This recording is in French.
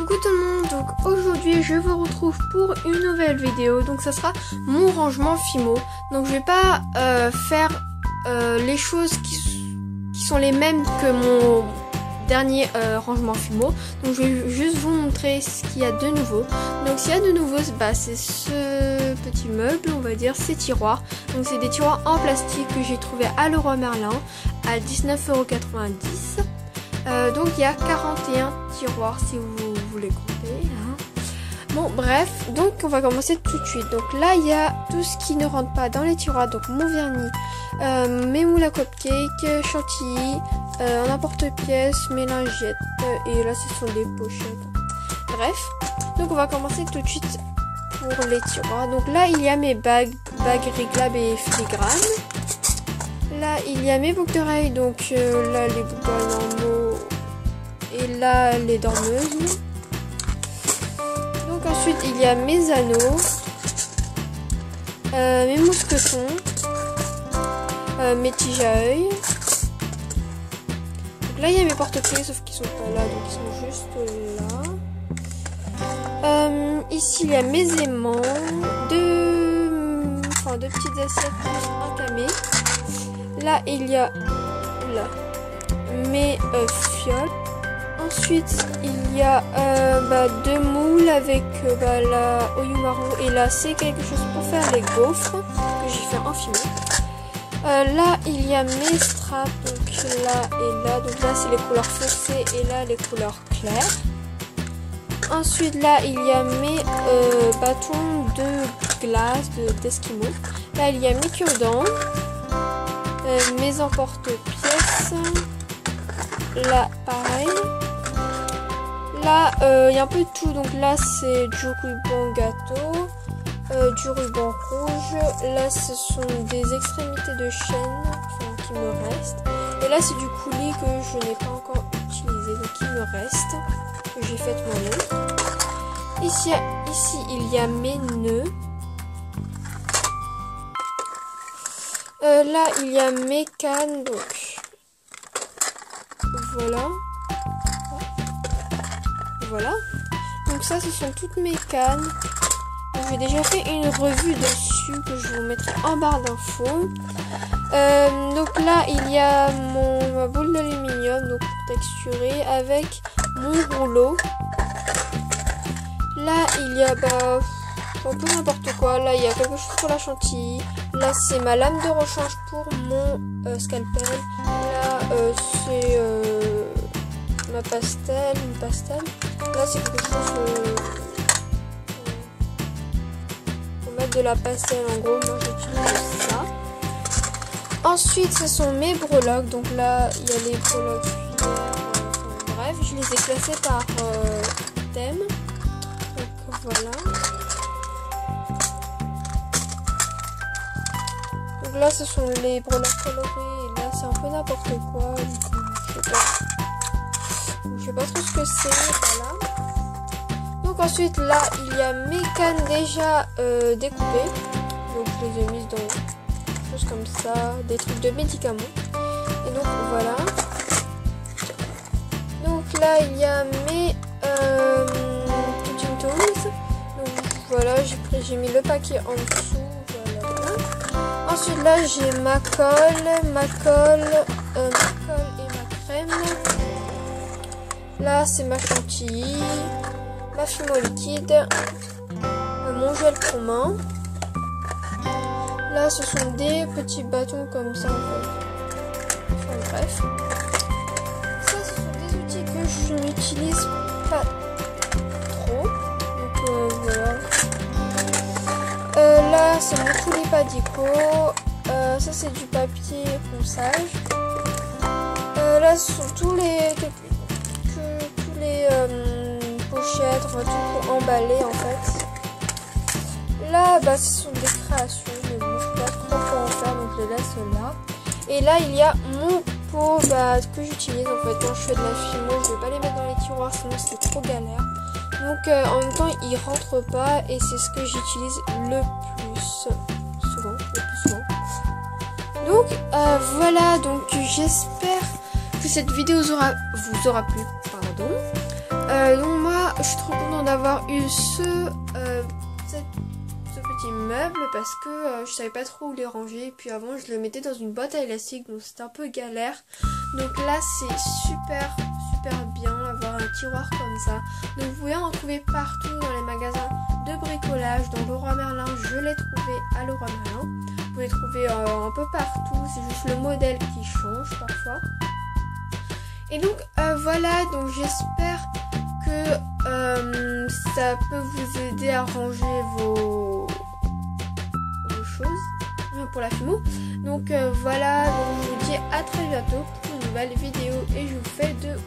Coucou tout le monde, donc aujourd'hui je vous retrouve pour une nouvelle vidéo, donc ça sera mon rangement Fimo. Donc je vais pas faire les choses qui sont les mêmes que mon dernier rangement Fimo, donc je vais juste vous montrer ce qu'il y a de nouveau. Donc s'il y a de nouveau, bah, c'est ce petit meuble, on va dire, ces tiroirs. Donc c'est des tiroirs en plastique que j'ai trouvé à Leroy Merlin à 19,90 €. Donc il y a 41 tiroirs si vous voulez compter, hein. Bon bref, donc on va commencer tout de suite. Donc là il y a tout ce qui ne rentre pas dans les tiroirs, donc mon vernis, mes moules à cupcake, chantilly, un emporte-pièce, mes lingettes, et là ce sont des pochettes. Bref, donc on va commencer tout de suite pour les tiroirs. Donc là il y a mes bagues réglables et filigranes. Là il y a mes boucles d'oreilles, donc là les boucles d'oreilles normaux et là les dormeuses. Donc ensuite il y a mes anneaux, mes mousquetons, mes tiges à œil. Donc là il y a mes porte-clés sauf qu'ils sont pas là, donc ils sont juste là. Ici il y a mes aimants, deux petites assiettes plus un camé. Là il y a mes fioles. Ensuite il y a deux moules avec la Oyumaru, et là c'est quelque chose pour faire les gaufres que j'ai fait en Fimo. Là il y a mes straps, donc là et là, donc là c'est les couleurs foncées et là les couleurs claires. Ensuite là il y a mes bâtons de glace d'Eskimo. Là il y a mes cure-dents, mes emporte-pièces. Là pareil. Là il y a un peu de tout, donc là c'est du ruban gâteau, du ruban rouge. Là ce sont des extrémités de chaîne qui me restent. Et là c'est du coulis que je n'ai pas encore utilisé, donc il me reste, que j'ai fait moi-même. Ici il y a mes nœuds. Là il y a mes cannes, donc voilà. Donc ça ce sont toutes mes cannes. J'ai déjà fait une revue dessus que je vous mettrai en barre d'infos. Donc là il y a ma boule d'aluminium, donc pour texturer, avec mon rouleau. Là il y a un peu n'importe quoi. Là il y a quelque chose pour la chantilly. Là c'est ma lame de rechange pour mon scalpel. Là c'est ma pastel, une pastel. Là c'est quelque chose pour mettre de la pastel, en gros moi j'utilise ça. Ensuite ce sont mes breloques, donc là il y a les breloques cuillères, bref je les ai classées par thème, donc voilà. Donc là ce sont les breloques colorées, et là c'est un peu n'importe quoi, je sais pas trop ce que c'est, voilà. Donc ensuite là il y a mes cannes déjà découpées, donc je les ai mises dans des choses comme ça, des trucs de médicaments, et donc voilà. Donc là il y a mes cutting tools, donc voilà, j'ai mis le paquet en dessous, voilà. Ensuite là j'ai ma colle et ma crème. Là c'est ma chantilly, ma Fimo liquide, mon gel pour main. Là ce sont des petits bâtons comme ça en fait. Enfin bref. Ça ce sont des outils que je n'utilise pas trop. Donc voilà. Là c'est mon poulet padico. Ça c'est du papier ponçage. Là ce sont tous les pochettes, enfin tout pour emballer en fait. Là ce sont des créations, mais bon je sais pas trop quoi en faire, donc je les laisse là. Et là il y a mon pot que j'utilise en fait quand je fais de la Fimo. Je vais pas les mettre dans les tiroirs sinon c'est trop galère. Donc en même temps ils rentrent pas, et c'est ce que j'utilise le plus souvent. Donc voilà, donc j'espère que cette vidéo vous aura plu, pardon. Donc moi, je suis trop contente d'avoir eu ce petit meuble parce que je savais pas trop où les ranger. Et puis avant, je le mettais dans une boîte à élastique, donc c'était un peu galère. Donc là, c'est super bien avoir un tiroir comme ça. Donc vous pouvez en trouver partout dans les magasins de bricolage. Dans Leroy Merlin, je l'ai trouvé à Leroy Merlin. Vous pouvez trouver un peu partout. C'est juste le modèle qui change parfois. Et donc voilà, donc j'espère que ça peut vous aider à ranger vos choses pour la FIMO. Donc voilà, donc je vous dis à très bientôt pour une nouvelle vidéo et je vous fais de